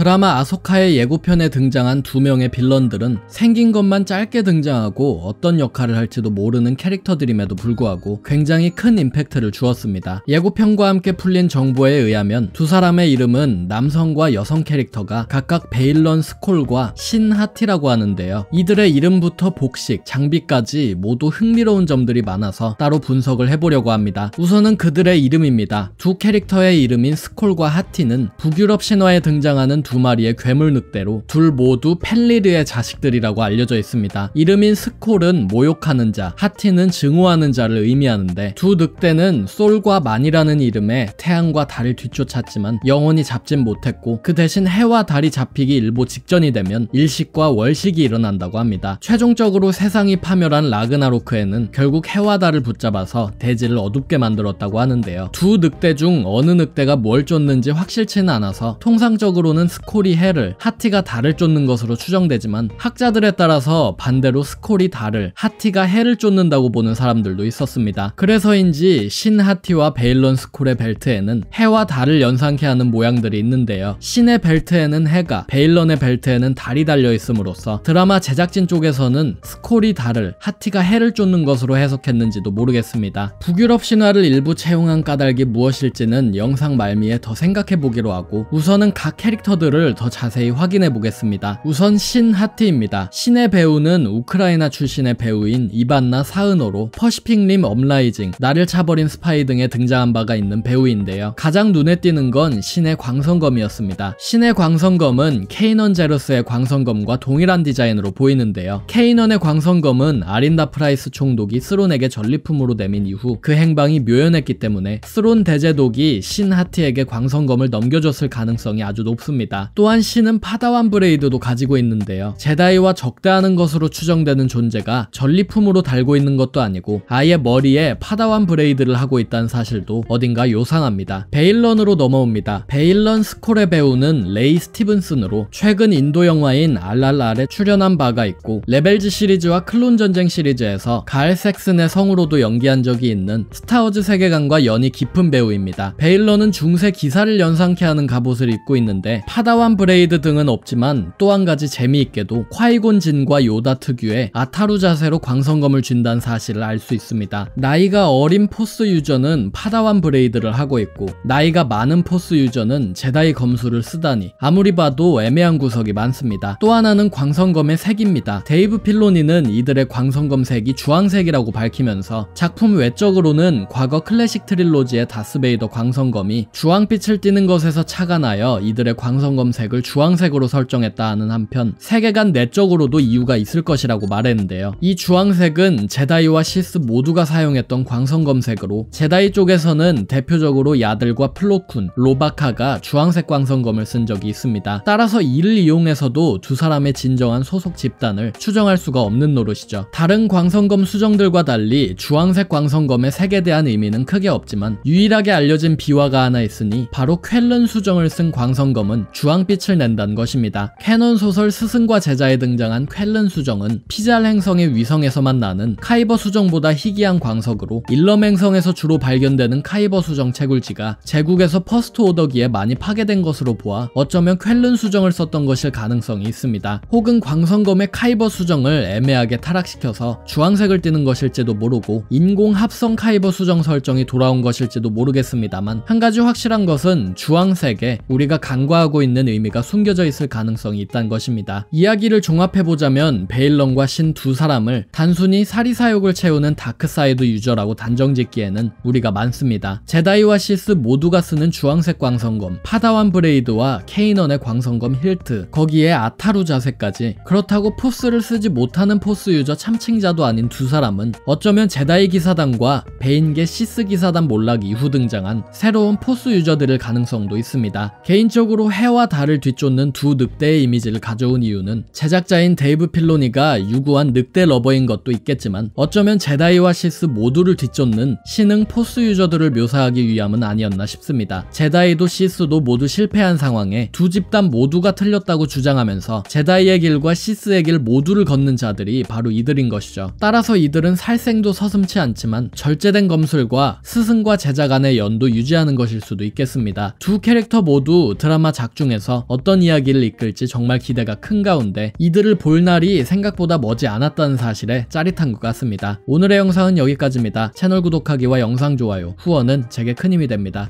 드라마 아소카의 예고편에 등장한 두 명의 빌런들은 생긴 것만 짧게 등장하고 어떤 역할을 할지도 모르는 캐릭터들임에도 불구하고 굉장히 큰 임팩트를 주었습니다. 예고편과 함께 풀린 정보에 의하면 두 사람의 이름은 남성과 여성 캐릭터가 각각 베일런 스콜과 신 하티라고 하는데요. 이들의 이름부터 복식, 장비까지 모두 흥미로운 점들이 많아서 따로 분석을 해보려고 합니다. 우선은 그들의 이름입니다. 두 캐릭터의 이름인 스콜과 하티는 북유럽 신화에 등장하는 두 마리의 괴물 늑대로 둘 모두 펠리르의 자식들이라고 알려져 있습니다. 이름인 스콜은 모욕하는 자, 하티는 증오하는 자를 의미하는데 두 늑대는 솔과 만이라는 이름의 태양과 달을 뒤쫓았지만 영원히 잡진 못했고 그 대신 해와 달이 잡히기 일보 직전이 되면 일식과 월식이 일어난다고 합니다. 최종적으로 세상이 파멸한 라그나로크에는 결국 해와 달을 붙잡아서 대지를 어둡게 만들었다고 하는데요. 두 늑대 중 어느 늑대가 뭘 쫓는지 확실치는 않아서 통상적으로는 스콜이 해를, 하티가 달을 쫓는 것으로 추정되지만 학자들에 따라서 반대로 스콜이 달을, 하티가 해를 쫓는다고 보는 사람들도 있었습니다. 그래서인지 신 하티와 베일런 스콜의 벨트에는 해와 달을 연상케 하는 모양들이 있는데요. 신의 벨트에는 해가, 베일런의 벨트에는 달이 달려있음으로써 드라마 제작진 쪽에서는 스콜이 달을, 하티가 해를 쫓는 것으로 해석했는지도 모르겠습니다. 북유럽 신화를 일부 채용한 까닭이 무엇일지는 영상 말미에 더 생각해보기로 하고 우선은 각 캐릭터들을 더 자세히 확인해보겠습니다. 우선 신 하티입니다. 신의 배우는 우크라이나 출신의 배우인 이반나 사은호로 퍼시픽 림 업라이징, 나를 차버린 스파이 등에 등장한 바가 있는 배우인데요. 가장 눈에 띄는 건 신의 광선검이었습니다. 신의 광선검은 케이넌 제러스의 광선검과 동일한 디자인으로 보이는데요. 케이넌의 광선검은 아린다 프라이스 총독이 스론에게 전리품으로 내민 이후 그 행방이 묘연했기 때문에 스론 대제독이 신 하티에게 광선검을 넘겨줬을 가능성이 아주 높습니다. 또한 신은 파다완 브레이드도 가지고 있는데요. 제다이와 적대하는 것으로 추정되는 존재가 전리품으로 달고 있는 것도 아니고 아예 머리에 파다완 브레이드를 하고 있다는 사실도 어딘가 요상합니다. 베일런으로 넘어옵니다. 베일런 스콜의 배우는 레이 스티븐슨으로 최근 인도 영화인 RRR에 출연한 바가 있고 레벨즈 시리즈와 클론 전쟁 시리즈에서 가엘 섹슨의 성우로도 연기한 적이 있는 스타워즈 세계관과 연이 깊은 배우입니다. 베일런은 중세 기사를 연상케 하는 갑옷을 입고 있는데 파다완 브레이드 등은 없지만 또 한 가지 재미있게도 콰이곤 진과 요다 특유의 아타루 자세로 광선검을 쥔다는 사실을 알 수 있습니다. 나이가 어린 포스 유저는 파다완 브레이드를 하고 있고 나이가 많은 포스 유저는 제다이 검수를 쓰다니 아무리 봐도 애매한 구석이 많습니다. 또 하나는 광선검의 색입니다. 데이브 필로니는 이들의 광선검 색이 주황색이라고 밝히면서 작품 외적으로는 과거 클래식 트릴로지의 다스베이더 광선검이 주황빛을 띠는 것에서 착안하여 이들의 광선검 색을 주황색으로 설정했다 하는 한편 세계관 내적으로도 이유가 있을 것이라고 말했는데요. 이 주황색은 제다이와 시스 모두가 사용했던 광선검 색으로 제다이 쪽에서는 대표적으로 야들과 플로쿤, 로바카가 주황색 광선검을 쓴 적이 있습니다. 따라서 이를 이용해서도 두 사람의 진정한 소속 집단을 추정할 수가 없는 노릇이죠. 다른 광선검 수정들과 달리 주황색 광선검의 색에 대한 의미는 크게 없지만 유일하게 알려진 비화가 하나 있으니 바로 쾰른 수정을 쓴 광선검은 주황빛을 낸다는 것입니다. 캐논 소설 스승과 제자에 등장한 쾰른 수정은 피잘 행성의 위성에서만 나는 카이버 수정보다 희귀한 광석으로 일럼 행성에서 주로 발견되는 카이버 수정 채굴지가 제국에서 퍼스트 오더기에 많이 파괴된 것으로 보아 어쩌면 쾰른 수정을 썼던 것일 가능성이 있습니다. 혹은 광선검의 카이버 수정을 애매하게 타락시켜서 주황색을 띠는 것일지도 모르고 인공 합성 카이버 수정 설정이 돌아온 것일지도 모르겠습니다만 한 가지 확실한 것은 주황색에 우리가 간과하고 있는 의미가 숨겨져 있을 가능성이 있다는 것입니다. 이야기를 종합해보자면 베일런과 신 두 사람을 단순히 사리사욕을 채우는 다크사이드 유저라고 단정짓기에는 무리가 많습니다. 제다이와 시스 모두가 쓰는 주황색 광선검, 파다완 브레이드와 케이넌의 광선검 힐트, 거기에 아타루 자세까지, 그렇다고 포스를 쓰지 못하는 포스 유저 참칭자도 아닌 두 사람은 어쩌면 제다이 기사단과 베인계 시스 기사단 몰락 이후 등장한 새로운 포스 유저들일 가능성도 있습니다. 개인적으로 해와 달을 뒤쫓는 두 늑대의 이미지를 가져온 이유는 제작자인 데이브 필로니가 유구한 늑대 러버인 것도 있겠지만 어쩌면 제다이와 시스 모두를 뒤쫓는 신흥 포스 유저들을 묘사하기 위함은 아니었나 싶습니다. 제다이도 시스도 모두 실패한 상황에 두 집단 모두가 틀렸다고 주장하면서 제다이의 길과 시스의 길 모두를 걷는 자들이 바로 이들인 것이죠. 따라서 이들은 살생도 서슴지 않지만 절제된 검술과 스승과 제자 간의 연도 유지하는 것일 수도 있겠습니다. 두 캐릭터 모두 드라마 작중 통해서 어떤 이야기를 이끌지 정말 기대가 큰 가운데 이들을 볼 날이 생각보다 머지 않았다는 사실에 짜릿한 것 같습니다. 오늘의 영상은 여기까지입니다. 채널 구독하기와 영상 좋아요, 후원은 제게 큰 힘이 됩니다.